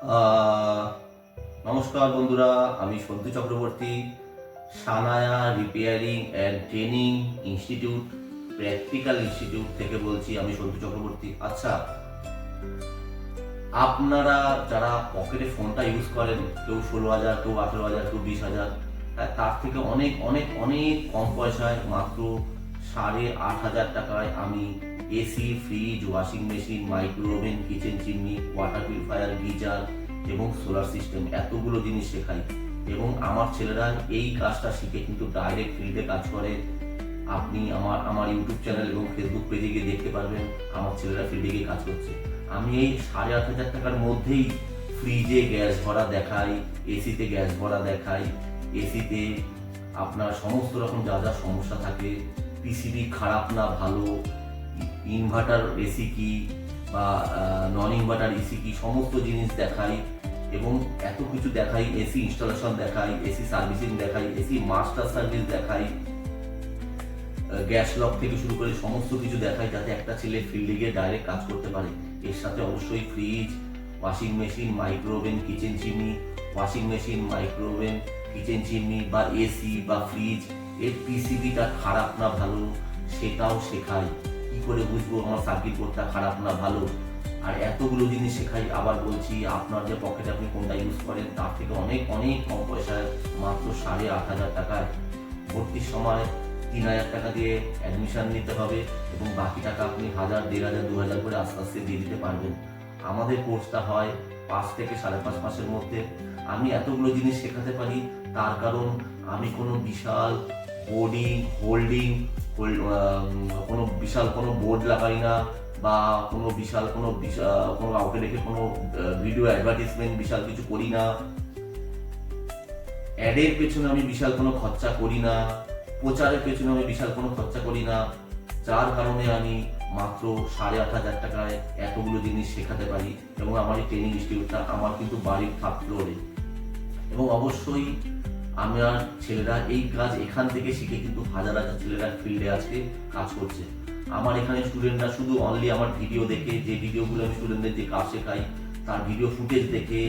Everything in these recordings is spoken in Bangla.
আহ, নমস্কার বন্ধুরা, আমি Santu Chakraborty. Sanaya repairing and training institute, practical institute থেকে বলছি। আমি সন্তু চক্রবর্তী। আচ্ছা, আপনারা যারা পকেটে ফোনটা ইউজ করেন, কেউ 16,000, কেউ 18,000, কেউ 20,000, তার থেকে অনেক অনেক অনেক কম পয়সায়, মাত্র 8,500 টাকায় আমি AC, fridge, washing machine, micro oven, kitchen chimney, water purifier, geyser এবং সোলার সিস্টেম এতগুলো জিনিস শেখাই। এবং আমার ছেলেরা এই কাজটা শিখে কিন্তু ডাইরেক্ট ফিল্ডে কাজ করে। আপনি আমার আমার ইউটিউব চ্যানেল এবং ফেসবুক পেজে গিয়ে দেখতে পারবেন আমার ছেলেরা ফিল্ডে গিয়ে কাজ করছে। আমি এই 8,500 টাকার মধ্যেই ফ্রিজে গ্যাস ভরা দেখাই, এসিতে গ্যাস ভরা দেখাই, এসিতে আপনার সমস্ত রকম যা যা সমস্যা থাকে, পিসিবি খারাপ না ভালো, ইনভার্টার এসি কি বা নন ইনভার্টার এসি কি, সমস্ত জিনিস দেখাই। এবং এত কিছু দেখাই, এসি ইনস্টলেশন দেখাই, এসি সার্ভিসিং দেখাই, এসি মাস্টার সার্ভিস দেখাই, গ্যাস লক থেকে শুরু করে সমস্ত কিছু দেখায়, যাতে একটা ছেলে ফিল্ডে গিয়ে ডাইরেক্ট কাজ করতে পারে। এর সাথে অবশ্যই fridge, washing machine, micro oven, kitchen chimney, washing machine, micro oven, kitchen chimney বা এসি বা ফ্রিজ এর পিসিবিটা খারাপ না ভালো সেটাও শেখাই। কি করে বুঝবো আমার সার্কিট বোর্ডটা খারাপ না ভালো? আর এতগুলো জিনিস শেখাই। আবার বলছি, আপনার যে পকেটে আপনি কোনটা ইউজ করেন তার থেকে অনেক অনেক কম পয়সায়, মাত্র 8,500 টাকায় ভর্তির সময় 3,000 টাকা দিয়ে অ্যাডমিশন নিতে হবে এবং বাকি টাকা আপনি 1,000, 1,500, 2,000 করে আস্তে আস্তে দিয়ে দিতে পারবেন। আমাদের কোর্সটা হয় 5 থেকে 5.5 মাসের মধ্যে। আমি এতগুলো জিনিস শেখাতে পারি তার কারণ আমি কোনো বিশাল কোনো বিশাল কোনো বোর্ড লাগাই না, বা কোনো কাউকে রেখে কোনো ভিডিও অ্যাডভার্টিজমেন্ট বিশাল কিছু করি না। অ্যাডের পেছনে আমি বিশাল কোনো খরচা করি না, প্রচারের পেছনে আমি বিশাল কোনো খরচা করি না, যার কারণে আমি মাত্র 8,500 টাকায় এতগুলো জিনিস শেখাতে পারি। এবং আমার এই ট্রেনিং ইনস্টিটিউটটা আমার কিন্তু বাড়ির 3rd ফ্লোরে। এবং অবশ্যই আমার ছেলেরা এই কাজ এখান থেকে শিখে কিন্তু হাজার হাজার ছেলেরা ফিল্ডে আজকে কাজ করছে। আমার এখানে স্টুডেন্টরা শুধু অনলি আমার ভিডিও দেখে, যে ভিডিওগুলো আমি স্টুডেন্টদের যে কাজ শেখাই তার ভিডিও ফুটেজ দেখে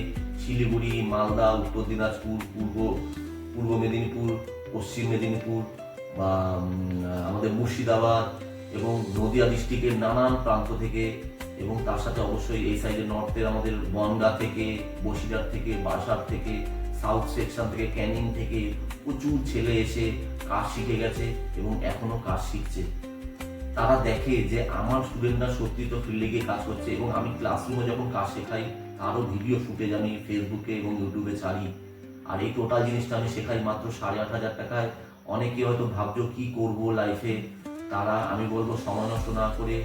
শিলিগুড়ি, মালদা, উত্তর দিনাজপুর, পূর্ব মেদিনীপুর, পশ্চিম মেদিনীপুর বা আমাদের মুর্শিদাবাদ এবং নদিয়া ডিস্ট্রিক্টের নানান প্রান্ত থেকে, এবং তার সাথে অবশ্যই এই সাইডে নর্থের আমাদের বনগাঁ থেকে, বসিরহাট থেকে, বারাসাত থেকে, সাউথ সেকশন থেকে, ক্যানিং থেকে প্রচুর ছেলে এসে কাজ শিখে গেছে এবং এখনো কাজ শিখছে। তারা দেখে যে আমার স্টুডেন্টরা সত্যি তো ফিল্ডে গিয়ে কাজ করছে। এবং আমি ক্লাসরুমে যখন কাজ শেখাই তারও ভিডিও ফুটেজ আমি ফেসবুকে এবং ইউটিউবে ছাড়ি। আর এই টোটাল জিনিসটা আমি শেখাই মাত্র 8,500 টাকায়। অনেকে হয়তো ভাবছো কি করব লাইফে, তারা আমি বলবো সময় নষ্ট না করে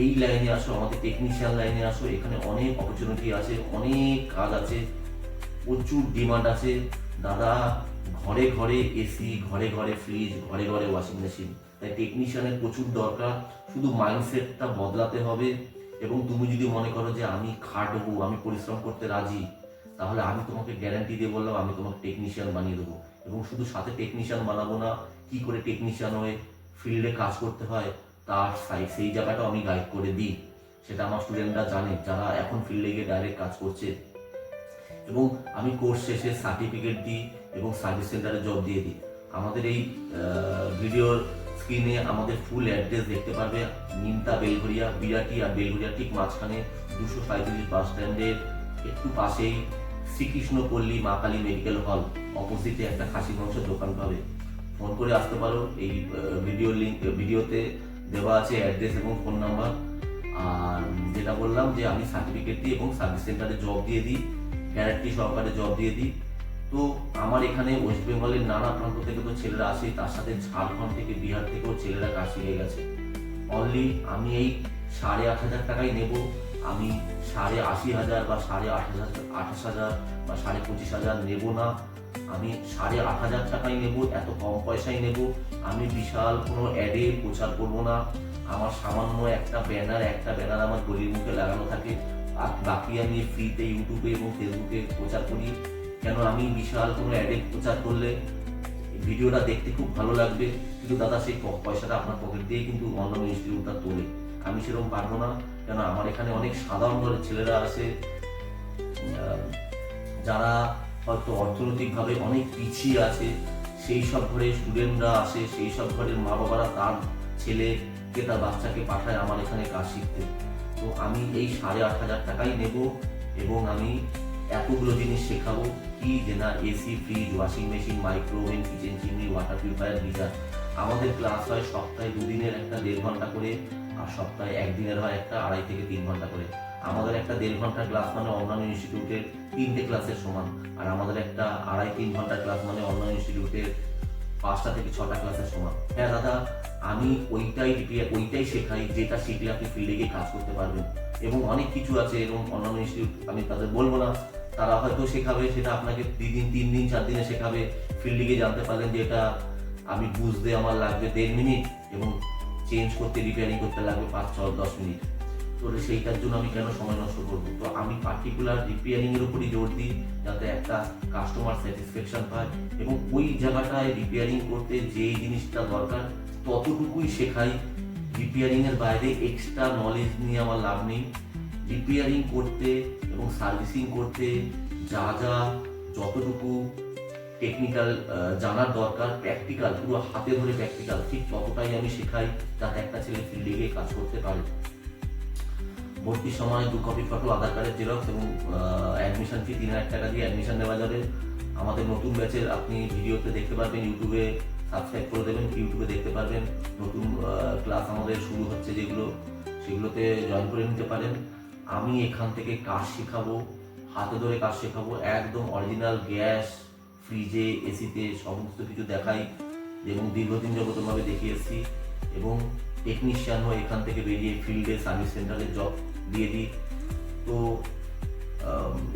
এই লাইনে আসো, আমাদের টেকনিশিয়ান লাইনে আসো। এখানে অনেক অপরচুনিটি আছে, অনেক কাজ আছে, প্রচুর ডিমান্ড আছে। দাদা, ঘরে ঘরে এসি, ঘরে ঘরে ফ্রিজ, ঘরে ঘরে ওয়াশিং মেশিন, তাই টেকনিশিয়ানের প্রচুর দরকার। শুধু মাইন্ডসেটটা বদলাতে হবে। এবং তুমি যদি মনে করো যে আমি খাটবো, আমি পরিশ্রম করতে রাজি, তাহলে আমি তোমাকে গ্যারান্টি দিয়ে বললাম আমি তোমাকে টেকনিশিয়ান বানিয়ে দেবো। এবং শুধু সাথে টেকনিশিয়ান বানাবো না, কি করে টেকনিশিয়ান হয়ে ফিল্ডে কাজ করতে হয় তার সেই জায়গাটাও আমি গাইড করে দিই। সেটা আমার স্টুডেন্টরা জানে যারা এখন ফিল্ডে গিয়ে ডাইরেক্ট কাজ করছে। এবং আমি কোর্স শেষে সার্টিফিকেট দিই এবং সার্ভিস সেন্টারে জব দিয়ে দিই। আমাদের এই ভিডিওর স্ক্রিনে আমাদের ফুল অ্যাড্রেস দেখতে পারবে। নিমতা, বেলঘরিয়া, বিরাটি আর বেলঘরিয়া ঠিক মাঝখানে 237 বাস স্ট্যান্ডের একটু পাশেই শ্রীকৃষ্ণ পল্লী মা কালী মেডিকেল হল অপোজিটে একটা খাসি মাংসের দোকান পাবে। ফোন করে আসতে পারো। এই ভিডিওতে দেওয়া আছে অ্যাড্রেস এবং ফোন নাম্বার। আর যেটা বললাম যে আমি সার্টিফিকেট দিই এবং সার্ভিস সেন্টারে জব দিয়ে দিই, গ্যারান্টি সহকারে জব দিয়ে দিই। তো আমার এখানে ওয়েস্ট বেঙ্গলের নানা প্রান্ত থেকে তো ছেলেরা আসে, তার সাথে ঝাড়খণ্ড থেকে, বিহার থেকেও ছেলেরা কাজ শিখে গেছে। অনলি আমি এই 8,500 টাকাই নেব। আমি 80,000 বা 28,000 বা 25,000 নেব না। আমি 8,500 টাকাই নেব, এত কম পয়সায় নেব। আমি বিশাল কোনো অ্যাডে প্রচার করব না। আমার সামান্য একটা ব্যানার আমার গলির মুখে লাগানো থাকে, আর বাকি আমি ফ্রিতে ইউটিউবে এবং ফেসবুকে প্রচার করি। কেন, আমি বিশাল কোনো অ্যাডে প্রচার করলে ভিডিওটা দেখতে খুব ভালো লাগবে, কিন্তু দাদা সেই পয়সাটা আপনার পকেট দিয়ে কিন্তু অন্য ইনস্টিটিউটটা তোলে। আমি সেরকম পারবো না। কেন, আমার এখানে অনেক সাধারণ ঘরের ছেলেরা আছে, যারা হয়তো অর্থনৈতিকভাবে অনেক পিছিয়ে আছে, সেই সব ঘরে স্টুডেন্টরা আসে, সেই সব ঘরের মা বাবারা তার ছেলেকে তার বাচ্চাকে পাঠায় আমার এখানে কাজ শিখতে। তো আমি এই 8,500 টাকাই নেব এবং আমি এতগুলো জিনিস শেখাবো। কি যে না, AC, fridge, washing machine, micro oven, kitchen chimney, water purifier, geyser. আমাদের ক্লাস হয় সপ্তাহে 2 দিনের একটা 1.5 ঘন্টা করে, আর সপ্তাহে 1 দিনের হয় একটা 2.5 থেকে 3 ঘন্টা করে। আমাদের একটা 1.5 ঘন্টার ক্লাস মানে অন্যান্য ইনস্টিটিউটের 3টে ক্লাসের সমান, আর আমাদের একটা 2.5-3 ঘন্টার ক্লাস মানে অন্যান্য ইনস্টিটিউটের 5টা থেকে 6টা ক্লাসের সমান। হ্যাঁ দাদা, আমি ওইটাই শেখাই যেটা শিখলে আপনি ফিল্ডে গিয়ে কাজ করতে পারবেন। এবং অনেক কিছু আছে এরকম অন্যান্য ইনস্টিটিউট, আমি তাদের বলবো না, তারা হয়তো শেখাবে সেটা আপনাকে 2 দিন, 3 দিন, 4 দিনে শেখাবে। ফিল্ডে গিয়ে জানতে পারলেন যে এটা আমি বুঝতে আমার লাগবে 1.5 মিনিট এবং চেঞ্জ করতে, রিপেয়ারিং করতে লাগবে 5-10 মিনিট। তো সেইটার জন্য আমি কেন সময় নষ্ট করবো? তো আমি পার্টিকুলার রিপেয়ারিং এর উপরই জোর দিই, যাতে একটা কাস্টমার স্যাটিসফ্যাকশন পায় এবং ওই জায়গাটায় রিপেয়ারিং করতে যে জিনিসটা দরকার ততটুকুই শেখাই। রিপেয়ারিং এর বাইরে এক্সট্রা নলেজ নিয়ে আমার লাভ নেই। রিপেয়ারিং করতে এবং সার্ভিসিং করতে যা যা যতটুকু টেকনিক্যাল জানার দরকার, প্র্যাকটিক্যাল, পুরো হাতে ধরে প্র্যাকটিক্যাল, ঠিক ততটাই আমি শেখাই, যাতে একটা ছেলে ফিল্ডে গিয়ে কাজ করতে পারে। ভর্তির সময় 2 কপি ফটো, আধার কার্ডের জেরক্স এবং অ্যাডমিশন ফি 3,000 টাকা দিয়ে অ্যাডমিশন নেওয়া যাবে। আমাদের নতুন ব্যাচের আপনি ভিডিওতে দেখতে পারবেন, ইউটিউবে সাবস্ক্রাইব করে দেবেন, ইউটিউবে দেখতে পারবেন নতুন ক্লাস আমাদের শুরু হচ্ছে যেগুলো, সেগুলোতে জয়েন করে নিতে পারেন। আমি এখান থেকে কাজ শেখাবো, হাতে ধরে কাজ শেখাবো, একদম অরিজিনাল গ্যাস, ফ্রিজে, এসিতে সমস্ত কিছু দেখাই এবং দীর্ঘদিন যাবতভাবে দেখিয়ে এসেছি। এবং টেকনিশিয়ান হয়ে এখান থেকে বেরিয়ে ফিল্ডে সার্ভিস সেন্টারে জব দিয়ে দিই। তো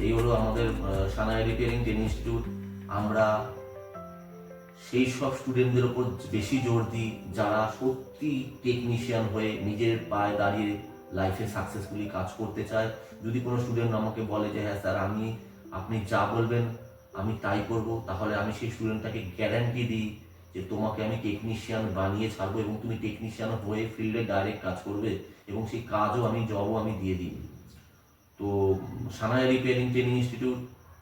এই হলো আমাদের সানাই রিপেয়ারিং ট্রেনিং ইনস্টিটিউট। আমরা সেই সব স্টুডেন্টদের ওপর বেশি জোর দিই যারা সত্যি টেকনিশিয়ান হয়ে নিজের পায়ে দাঁড়িয়ে লাইফে সাকসেসফুলি কাজ করতে চায়। যদি কোনো স্টুডেন্ট আমাকে বলে যে হ্যাঁ স্যার, আপনি যা বলবেন আমি তাই করব, তাহলে আমি সেই স্টুডেন্টটাকে গ্যারান্টি দিই যে তোমাকে আমি টেকনিশিয়ান বানিয়ে ছাড়বো এবং তুমি টেকনিশিয়ান হয়ে ফিল্ডে ডাইরেক্ট কাজ করবে এবং সেই কাজও জবও আমি দিয়ে দিই। তো সানাই রিপেয়ারিং ট্রেনিং ইনস্টিটিউট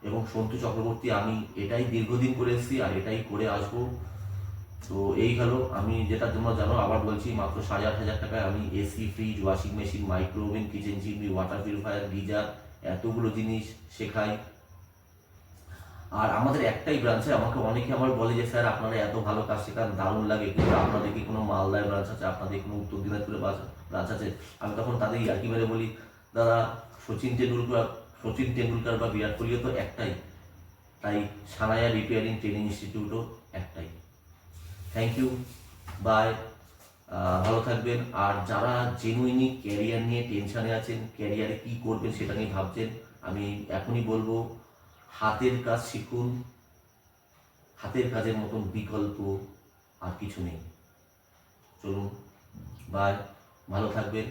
এবং সন্তু চক্রবর্তী, আমি এটাই দীর্ঘদিন করে এসেছি আর এটাই করে আসবো। তো এই হলো, আমি যেটা তোমরা জানো, আবার বলছি, মাত্র 8,500 টাকায় আমি AC, fridge, washing machine, micro oven, kitchen chimney, water purifier, geyser এতগুলো জিনিস শেখাই। আর আমাদের একটাই ব্রাঞ্চে, আমাকে অনেকে আমার বলে যে স্যার আপনারা এত ভালো কাজ শেখান, দারুণ লাগে, কিন্তু আপনাদের কি কোনো মালদায় ব্রাঞ্চ আছে, আপনাদের কোনো উত্তর দিনাজপুরে ব্রাঞ্চ আছে? আমি তখন তাদের ইয়ার্কি মেরে বলি, দাদা সচিন টেন্ডুলকার বা বিরাট কোহলিও তো একটাই, তাই সানায়া রিপেয়ারিং ট্রেনিং ইনস্টিটিউটও একটাই। থ্যাংক ইউ, বাই, ভালো থাকবেন। আর যারা জেনুইনি ক্যারিয়ার নিয়ে টেনশনে আছেন, ক্যারিয়ারে কি করবেন সেটা নিয়ে ভাবছেন, আমি এখনই বলবো হাতের কাজ শিখুন। হাতের কাজের মতন বিকল্প আর কিছু নেই। চলুন, বাই, ভালো থাকবেন।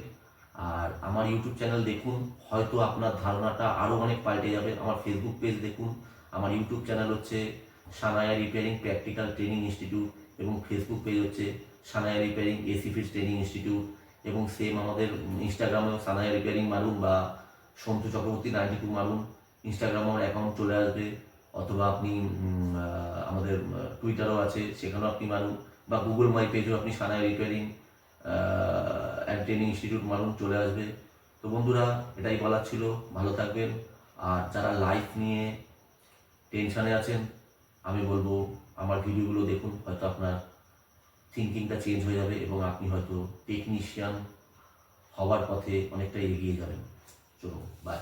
আর আমার ইউটিউব চ্যানেল দেখুন, হয়তো আপনার ধারণাটা আরও অনেক পাল্টে যাবে। আমার ফেসবুক পেজ দেখুন, আমার ইউটিউব চ্যানেল হচ্ছে Sanaya repairing practical training institute এবং ফেসবুক পেজ হচ্ছে সানায়া রিপেয়ারিং এসি ফিজ ট্রেনিং ইনস্টিটিউট। এবং সেম আমাদের ইনস্টাগ্রামেও সানায়া রিপেয়ারিং মারুন বা সন্তু চক্রবর্তী 92 মারুন, ইনস্টাগ্রামে আমার অ্যাকাউন্ট চলে আসবে। অথবা আপনি আমাদের টুইটারও আছে, সেখানেও আপনি মারুন, বা গুগল মাই পেজেও আপনি Sanaya repairing and training institute মারুন, চলে আসবে। তো বন্ধুরা, এটাই বলার ছিল, ভালো থাকবেন। আর যারা লাইফ নিয়ে টেনশনে আছেন, আমি বলবো আমার ভিডিওগুলো দেখুন, হয়তো আপনার থিঙ্কিংটা চেঞ্জ হয়ে যাবে এবং আপনি হয়তো টেকনিশিয়ান হওয়ার পথে অনেকটা এগিয়ে যাবেন। চলো, বাই।